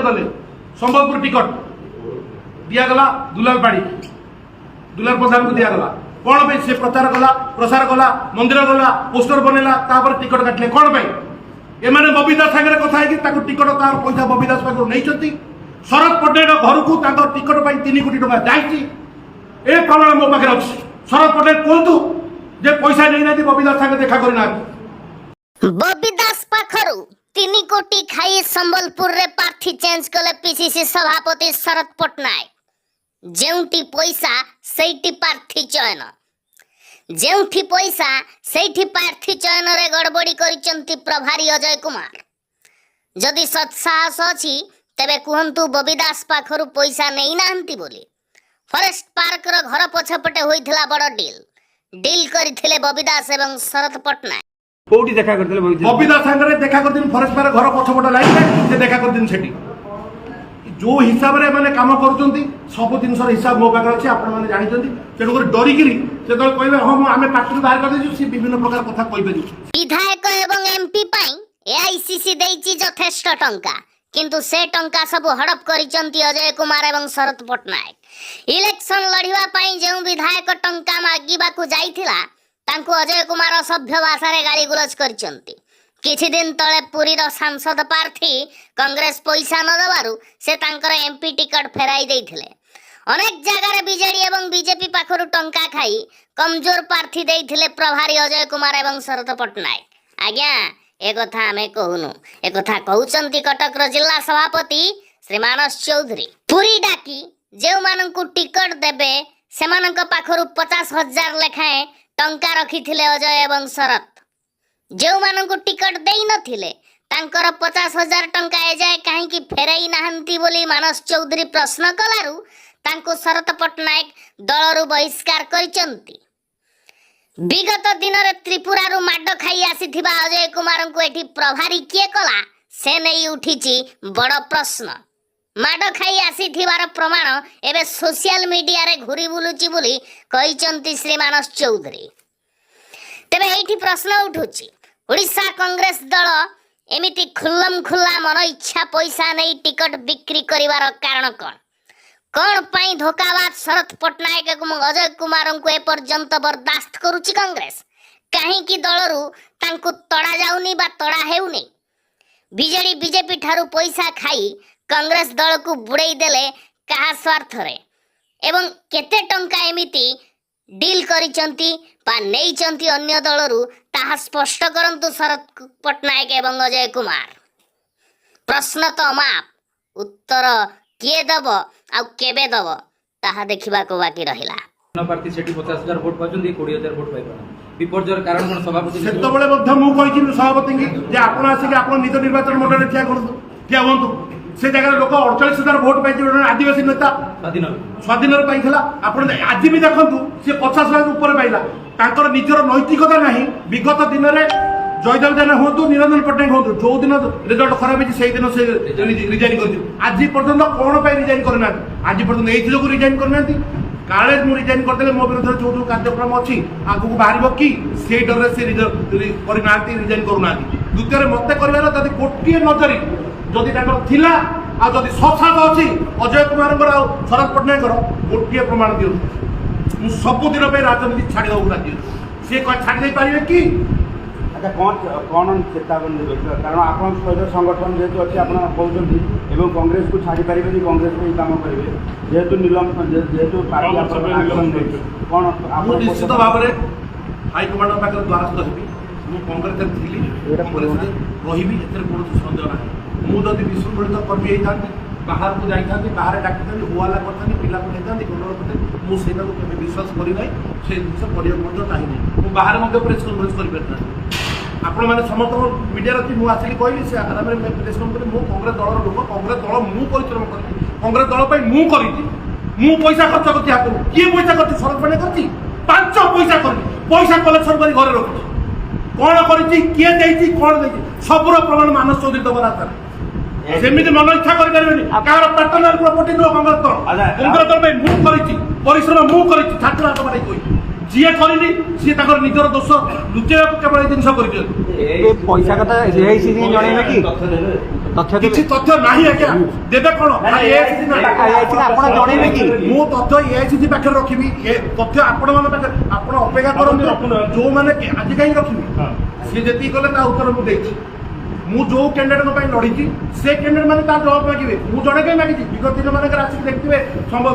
कले संबलपुर टिकट दिगला दुलाल पाड़ी दुलाल प्रधान को दिगला कौन पे से प्रचार कला मंदिर गला पोस्टर बनैला टिकट काटिले कौन पे एमाने बबी दास सागर कथा है टिकट तार पैसा बबी दास पाखु नहीं शरद पटेल घर को टिकट 3 कोटी टका जाइए ए प्रमाण मो पाखे अच्छी शरद पटेल कहतु जे पैसा नहीं ना बबी दास सागर देखा करना बबी दास पाखरु 3 कोटी खाई संबलपुर रे प्रार्थी चेंज कले पीसीसी सभापति शरद पटनायक जेउठी पैसा सेठी प्रार्थी चयन जेउठी पैसा सेठी प्रार्थी चयन रे गड़बड़ी करिसंती प्रभारी अजय कुमार जदि सत्साहस अछि तेबे कुहंतु बबी दास पाखरु पैसा नहीं नाहंती बोली फॉरेस्ट पार्क रो घर पछपटे होइथिला बड़ डील करिथिले बबी दास एवं शरद पटनायक कोठी देखा करथिले बबी दास संगे देखा करथिन फॉरेस्ट पार्क घर पछपटे लाइन से देखा करथिन सेठी जो हिसाब रे माने काम करूचंती सब दिन हिसाब मो पाखे अच्छे आपण माने जानिचंती तेणु कर डरिकिरी से तो कहबे हम आमे पार्टी बाहर कर देजु से विभिन्न प्रकार कथा कहि परिजु विधायक एवं एमपी पई एआईसीसी देइची यथेष्ट टंका किंतु से टंका सब हड़प करिसंती अजय कुमार एवं शरद पटनायक इलेक्शन लड़िवा पई जे विधायक टंका मागिबा को जाइथिला तांको अजय कुमार असभ्य भाषा रे गाली गुलज करिसंती किछि दिन तले पुरी रो सांसद प्रार्थी कांग्रेस पैसा न दबारु से तांकर एमपी टिकट फेराई देइथिले अनेक जगह रे बीजेडी एवं बीजेपी पाखरु टंका खाई कमजोर प्रार्थी देइथिले प्रभारी अजय कुमार एवं शरद पटनायक आज्ञा ए कथा हमें कहूनु ए कथा कहउचंती कटक रो जिला सभापति श्री मानस चौधरी पुरी डाकी जेउ माननकु टिकट देबे सेमानक पाखरु 50,000 लेखाए टंका रखिथिले अजय एवं शरद जो माननकु टिकट देई नथिले तांकर 50,000 टंका ए जाय काहे कि फेराई नाहंती बोली मानस चौधरी प्रश्न कलारु तांको शरद पटनायक दलरु बहिष्कार करिसंती विगत दिन रे त्रिपुरा रु माड खाई आसीथिबा अजय कुमार को एठी प्रभारी के कला से नहीं उठीची बड़ प्रश्न माड खाई आसीथिबार प्रमाण एबे सोशल मीडिया रे घुरी बुलुची बोली कहिसंती श्री मानस चौधरी तेबे एठी प्रश्न उठुची ओडिशा कांग्रेस दल एमिति खुल्लम खुल्ला मन इच्छा पैसा नहीं टिकट बिक्री करिवार कारण कौन पाई धोखाबाज शरद पटनायक एवं अजय कुमार को ए पर्यंत बर्दाश्त करुची कांग्रेस कहीं की दलरु तांको तड़ा जाउनी बा तड़ा हेउनी बीजेडी बीजेपी ठारू पैसा खाई कांग्रेस दल को बुड़ाई देले कहा स्वार्थ रे एवं केते टंका एमिति डील करिसंती बा नेइचंती अन्य दलरु ताहा स्पष्ट करंतु शरद पटनायक एवं अजय कुमार प्रश्न तो अमाप उत्तर किए दब आ केबे दब ताहा देखिबा को बाकी रहिला प्रार्थी सेठी 50,000 वोट पाचंदी 20,000 वोट पाइबा विपर्जयर कारण कोन सभापति सेतबेले मध्य मु कहिछि सभापति की जे आपण आसी कि आपण निज निर्वाचन मंडल ठिया करदु ठिया होंतु से जगह लोक 48,000 वोट पाई आदिवासी नेता स्वाधीन पाइला आपण आज भी देखंतु से 50,000 ऊपर पाइला तांकर निजर नैतिकता नाही विगत दिन रे जयदेव जेना होतु निरंजन पटनायक होतु जो दिन रिजल्ट खराब है से दिन से रिजाइन कर आज पर्यंत कौन पर रिजाइन करना आज पर्यंत एथि जो रिजाइन करना काले मु रिजाइन करदेले मो विरुद्ध जो जो कार्यक्रम अच्छी आगु बाहर कि से डर से करना रिजाइन करूना द्वितीय मत कर गोटे नजरी जदि थिला आ जदि ससाद अच्छी अजय कुमार शरद पटनायक गोटे प्रमाण दियो सबुदिन राजनीति छाड़ी राजी सी छाड़ी पारे कि अच्छा कौन चेतावनी देते कारण आप संगठन जेहतु अच्छी आप कहते और कांग्रेस को छाड़ी पारे कांग्रेस को काम करेंगे जेहेतु निलम जेहेतु कौन निश्चित भाव में हाइकमांड पाखे द्वारस्थ हेबी मुझे कांग्रेस थी कांग्रेस रही कौन सन्देह ना मुझे विशृंखलित कर्मी होता बाहर को जाता बाहर डाकी हुआला करता पिला को नहीं गणना करते मुझे विश्वास करना से जिन पढ़ा चाहिए बाहर प्रेस कन्फरेन्स कर आपण मैंने समस्त मीडिया अच्छी मुझे आसिक कहली से आराम प्रेस कन्फरेन्स मो कांग्रेस दल लोक कांग्रेस दल मु परिश्रम कर कांग्रेस दल मु कर पैसा खर्च करती हाथ किए पैसा कर शरद पटनायक कर 5 पैसा कर पैसा कलेक्शन कर घर रखी कौन कर किए दे कौन दे सबूर प्रमाण मानस चौधरी दब रास्ता सेमिति मन इच्छा कर पारे कहार पार्टनर प्रॉपर्टी नो कांग्रेस दल मु कर परिश्रम मु कर छात्र हाथ मारे कही जी करनी सी निजर दोष लुचेक केवल जिन कर पैसा कथा कि ତଥ୍ୟ ଦେବେ? କିଛି ତଥ୍ୟ ନାହିଁ ଆଜ୍ଞା। ଦେବେ କଣ? AICC ନାହିଁ। ଆପଣ ଜଣେଇବେ କି? ମୁଁ ତଥ୍ୟ AICC ପାଖରେ ରଖିବି। ଏ ତଥ୍ୟ ଆପଣମାନଙ୍କ ପାଖରେ ଆପଣ ଅପେକ୍ଷା କରନ୍ତୁ। ଯୋଉମାନେ ଆଜି କାହିଁ ରଖିବି ସିଏ ଯେତିକି କଲେ ତା ଉତ୍ତର ମୁଁ ଦେଇଛି। ମୁଁ ଯୋଉ କ୍ୟାଣ୍ଡିଡେଟଙ୍କ ପାଇଁ ଲଢିଛି ସେ କ୍ୟାଣ୍ଡିଡେଟ ମାନେ ତାର ଜବାବ ମାଗିବେ। ମୁଁ ଜଣେ କାହିଁ ମାଗିଛି? ବିଗତ ଦିନ ମାନଙ୍କରେ ଆସିକି ଦେଖିଥିବେ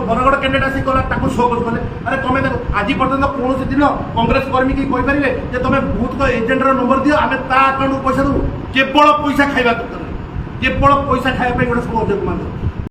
ବରଗଡ଼ କ୍ୟାଣ୍ଡିଡେଟ ଆସିକି କଲା ତାକୁ ଶୋକଜ କଲେ। ଆରେ ତମେ ଦେଖ ଆଜି ପର୍ଯ୍ୟନ୍ତ କୌଣସି ଦିନ କଂଗ୍ରେସ କର୍ମୀ କି କହିପାରିବେ ଯେ ତମେ ବୁଥଙ୍କ ଏଜେଣ୍ଟର ନମ୍ବର ଦିଅ ଆମେ ତା ଆକାଉଣ୍ଟକୁ ପଇସା ଦେବୁ? କେବଳ ପଇସା ଖାଇବା ଦରକାର, କେବଳ ପଇସା ଖାଇବା ପାଇଁ ଗୋଟେ ସବୁ ଅଜୟ କୁମାର